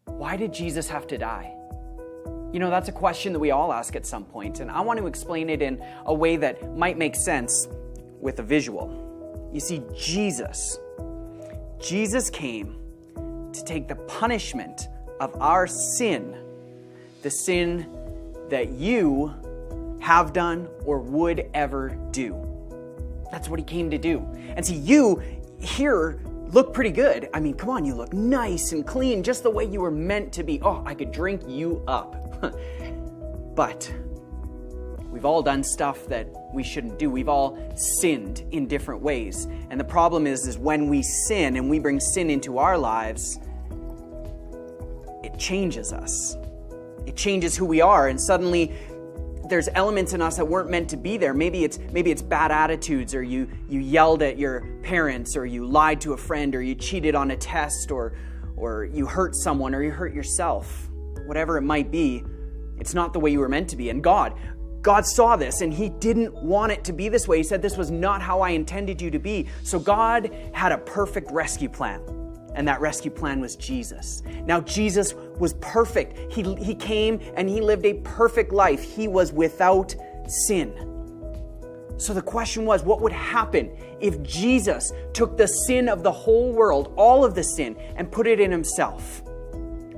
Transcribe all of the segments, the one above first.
why did Jesus have to die? You know, that's a question that we all ask at some point, and I want to explain it in a way that might make sense with a visual. You see, Jesus came to take the punishment of our sin, the sin that you have done or would ever do. That's what he came to do. And see, you here look pretty good. I mean, come on, you look nice and clean, just the way you were meant to be. Oh, I could drink you up. But we've all done stuff that we shouldn't do. We've all sinned in different ways. And the problem is when we sin and we bring sin into our lives, it changes us. It changes who we are, and suddenly there's elements in us that weren't meant to be there. Maybe it's bad attitudes, or you yelled at your parents, or you lied to a friend, or you cheated on a test, or you hurt someone, or you hurt yourself. Whatever it might be, it's not the way you were meant to be. And God saw this, and he didn't want it to be this way. He said, this was not how I intended you to be. So God had a perfect rescue plan. And that rescue plan was Jesus. Now, Jesus was perfect. He came and he lived a perfect life. He was without sin. So the question was, what would happen if Jesus took the sin of the whole world, all of the sin, and put it in himself?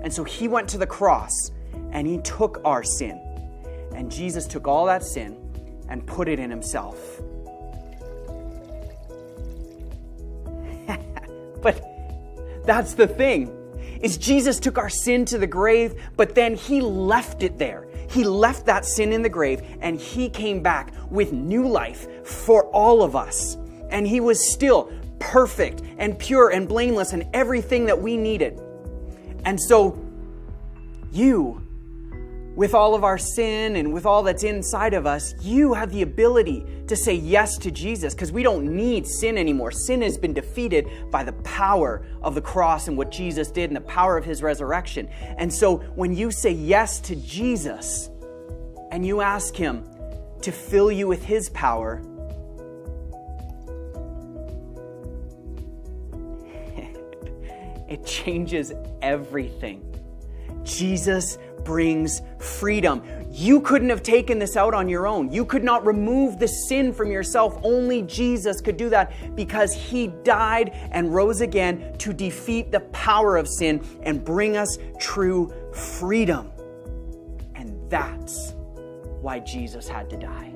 And so he went to the cross and he took our sin. And Jesus took all that sin and put it in himself. But that's the thing, is Jesus took our sin to the grave, but then he left it there. He left that sin in the grave, and he came back with new life for all of us. And he was still perfect and pure and blameless and everything that we needed. And so you, with all of our sin and with all that's inside of us, you have the ability to say yes to Jesus, because we don't need sin anymore. Sin has been defeated by the power of the cross and what Jesus did and the power of his resurrection. And so when you say yes to Jesus and you ask him to fill you with his power, it changes everything. Jesus brings freedom. You couldn't have taken this out on your own. You could not remove the sin from yourself. Only Jesus could do that, because he died and rose again to defeat the power of sin and bring us true freedom. And that's why Jesus had to die.